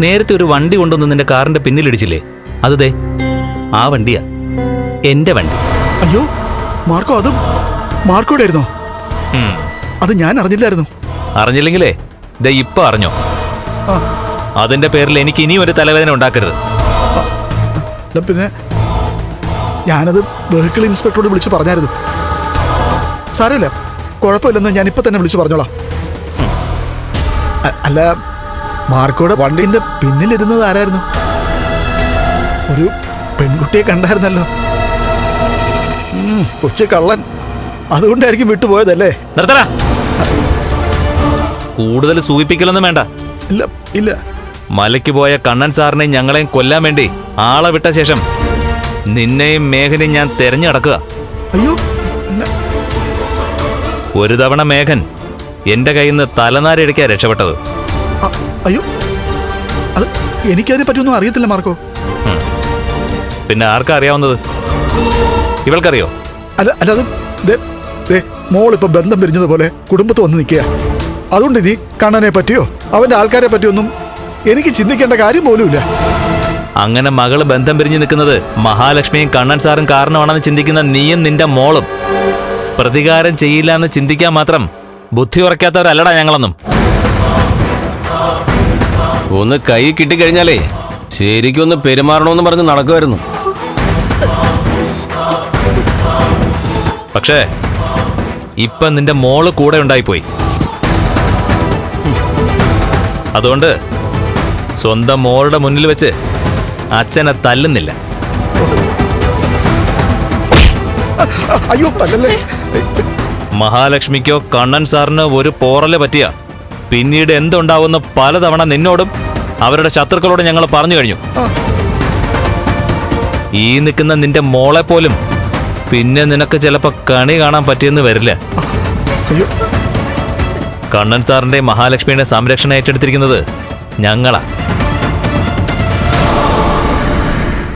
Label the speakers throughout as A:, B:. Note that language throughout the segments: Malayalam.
A: നേരത്തെ ഒരു വണ്ടി കൊണ്ടുവന്ന് നിന്റെ കാറിന്റെ പിന്നിലിടിച്ചില്ലേ? അതേ ആ വണ്ടിയാ, എന്റെ വണ്ടി.
B: അയ്യോ മാർക്കോ, അത് മാർക്കോടെ ആയിരുന്നോ? അത് ഞാൻ അറിഞ്ഞില്ലായിരുന്നു.
A: അറിഞ്ഞില്ലെങ്കിലേ ദേ ഇപ്പൊ അറിഞ്ഞോ. അതിന്റെ പേരിൽ എനിക്ക് ഇനിയും ഒരു തലവേദന ഉണ്ടാക്കരുത്.
B: പിന്നെ ഞാനത് വെഹിക്കിൾ ഇൻസ്പെക്ടറോട് വിളിച്ച് പറഞ്ഞായിരുന്നു. സാരമില്ല, കുഴപ്പമില്ലെന്ന് ഞാൻ ഇപ്പൊ തന്നെ വിളിച്ചു പറഞ്ഞോളാം. അല്ല, മാർക്കോടെ വണ്ടിന്റെ പിന്നിലിരുന്നത് ആരായിരുന്നു? ഒരു പെൺകുട്ടിയെ കണ്ടായിരുന്നല്ലോ. കൊച്ചു കള്ളൻ, അതുകൊണ്ടായിരിക്കും വിട്ടുപോയതല്ലേ?
A: നിർത്തടാ, കൂടുതൽ സൂചിപ്പിക്കലൊന്നും വേണ്ട.
B: ഇല്ല ഇല്ല.
A: മലയ്ക്ക് പോയ കണ്ണൻ സാറിനെ ഞങ്ങളെയും കൊല്ലാൻ വേണ്ടി ആളെ വിട്ട ശേഷം നിന്നെയും മേഘനെയും ഞാൻ തെരഞ്ഞു നടക്കുക.
B: അയ്യോ,
A: ഒരു തവണ മേഘൻ എന്റെ കയ്യിൽ നിന്ന് തലനാരിഴയ്ക്കാ രക്ഷപ്പെട്ടത്.
B: അയ്യോ, അത് എനിക്കതിനെ പറ്റിയൊന്നും അറിയത്തില്ല മാർക്കോ.
A: പിന്നെ ആർക്കാ അറിയാവുന്നത്? ഇവൾക്കറിയോ?
B: അല്ല അല്ല, അത് മോളിപ്പോ ബന്ധം പിരിഞ്ഞതുപോലെ കുടുംബത്ത് വന്ന് നിൽക്കുക. അതുകൊണ്ട് ഇനി കണ്ണനെ പറ്റിയോ അവന്റെ ആൾക്കാരെ പറ്റിയൊന്നും എനിക്ക് ചിന്തിക്കേണ്ട കാര്യം പോലുമില്ല.
A: അങ്ങനെ മകള് ബന്ധം പിരിഞ്ഞു നിൽക്കുന്നത് മഹാലക്ഷ്മിയും കണ്ണൻ സാറും കാരണമാണെന്ന് ചിന്തിക്കുന്ന നീയും നിന്റെ മോളും പ്രതികാരം ചെയ്യില്ല എന്ന് ചിന്തിക്കാൻ മാത്രം ബുദ്ധി ഉറക്കാത്തവരല്ലടാ ഞങ്ങളൊന്നും.
C: ഒന്ന് കൈ കിട്ടിക്കഴിഞ്ഞാലേ ശരിക്കൊന്ന് പെരുമാറണമെന്ന് പറഞ്ഞ് നടക്കുമായിരുന്നു.
A: പക്ഷേ ഇപ്പൊ നിന്റെ മോള് കൂടെ ഉണ്ടായിപ്പോയി. അതുകൊണ്ട് സ്വന്തം മോളുടെ മുന്നിൽ വെച്ച് അച്ഛനെ തല്ലുന്നില്ല.
B: അയ്യോ, തല്ലല്ലേ.
A: മഹാലക്ഷ്മിക്കോ കണ്ണൻ സാറിനോ ഒരു പോറല് പറ്റിയ പിന്നീട് എന്തുണ്ടാവുന്ന പലതവണ നിന്നോടും അവരുടെ ശത്രുക്കളോട് ഞങ്ങൾ പറഞ്ഞു കഴിഞ്ഞു. ഈ നിൽക്കുന്ന നിന്റെ മോളെ പോലും പിന്നെ നിനക്ക് ചിലപ്പോ കണി കാണാൻ പറ്റിയെന്ന് വരില്ല. കണ്ണൻ സാറിന്റെ മഹാലക്ഷ്മിയുടെ സംരക്ഷണം ഏറ്റെടുത്തിരിക്കുന്നത് ഞങ്ങളാ.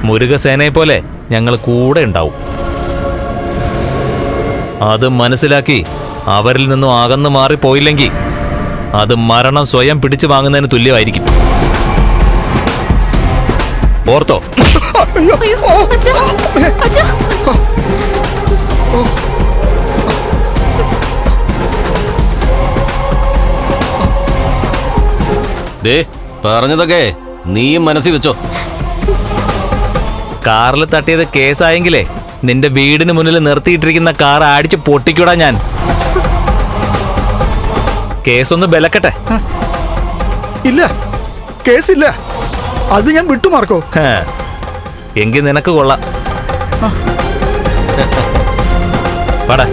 A: മുരുകസേനയെ പോലെ ഞങ്ങൾ കൂടെ ഉണ്ടാവും. അത് മനസ്സിലാക്കി അവരിൽ നിന്നും അകന്നു മാറിപ്പോയില്ലെങ്കിൽ അത് മരണം സ്വയം പിടിച്ചു വാങ്ങുന്നതിന് തുല്യമായിരിക്കും. ഓർത്തോ?
C: ദേ പറഞ്ഞതൊക്കെ നീയും മനസ്സിൽ വെച്ചോ.
A: കാറിൽ തട്ടിയത് കേസായെങ്കിലേ നിന്റെ വീടിന് മുന്നിൽ നിർത്തിയിട്ടിരിക്കുന്ന കാർ അടിച്ച് പൊട്ടിക്കൂടാ ഞാൻ. കേസൊന്ന് ബലക്കട്ടെ.
B: ഇല്ല, കേസില്ല. അത് ഞാൻ വിട്ടു മാർക്കോ.
A: എങ്കിൽ നിനക്ക് കൊള്ളാം. പാടാ.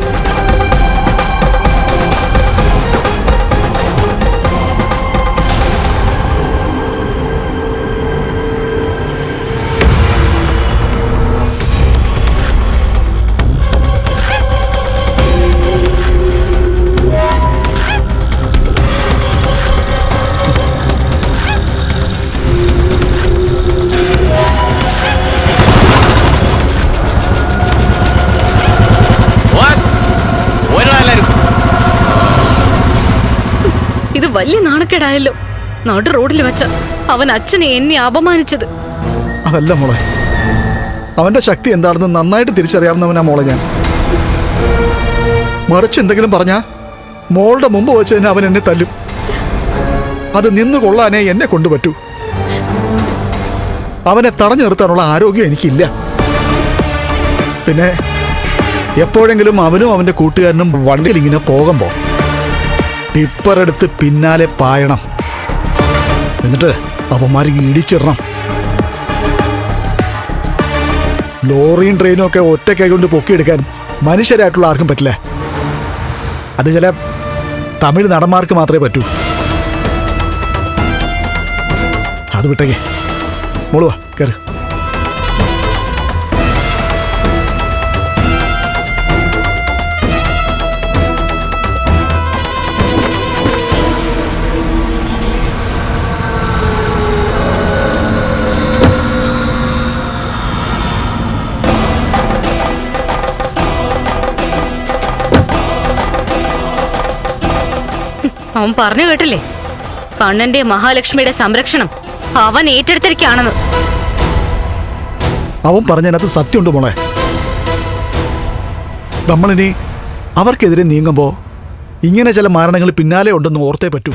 D: ഇത് വലിയ നാണക്കേടായല്ലോ. നടു റോഡിൽ വെച്ച അവൻ അച്ഛനെ എന്നെ അപമാനിച്ചത്.
B: അതല്ല മോളെ, അവന്റെ ശക്തി എന്താണെന്ന് നന്നായിട്ട് തിരിച്ചറിയാവുന്നവനാ മോളെ ഞാൻ. മറിച്ച് എന്തെങ്കിലും പറഞ്ഞാ മോളുടെ മുമ്പ് വെച്ച് തന്നെ അവൻ എന്നെ തല്ലും. അത് നിന്നു കൊള്ളാനേ എന്നെ കൊണ്ടുപറ്റൂ. അവനെ തടഞ്ഞു നിർത്താനുള്ള ആരോഗ്യം എനിക്കില്ല. പിന്നെ എപ്പോഴെങ്കിലും അവനും അവന്റെ കൂട്ടുകാരനും വണ്ടിയിൽ ഇങ്ങനെ പോകുമ്പോ ടിപ്പറെടുത്ത് പിന്നാലെ പായണം. എന്നിട്ട് അവന്മാർ ഇടിച്ചിടണം. ലോറിയും ട്രെയിനും ഒക്കെ ഒറ്റക്കൈ കൊണ്ട് പൊക്കിയെടുക്കാൻ മനുഷ്യരായിട്ടുള്ള ആർക്കും പറ്റില്ല. അത് ചില തമിഴ് നടന്മാർക്ക് മാത്രമേ പറ്റൂ. അത് വിട്ടേക്ക്. മോളുവാ, കയറ്.
D: അവൻ പറഞ്ഞു കേട്ടില്ലേ, കണ്ണന്റെ മഹാലക്ഷ്മിയുടെ സംരക്ഷണം അവൻ ഏറ്റെടുത്തിരിക്കുകയാണെന്ന്.
B: അവൻ പറഞ്ഞതിനകത്ത് സത്യമുണ്ട് മോളെ. നമ്മളിനി അവർക്കെതിരെ നീങ്ങുമ്പോൾ ഇങ്ങനെ ചില മാരണങ്ങൾ പിന്നാലെ ഉണ്ടെന്ന് ഓർത്തേ പറ്റൂ.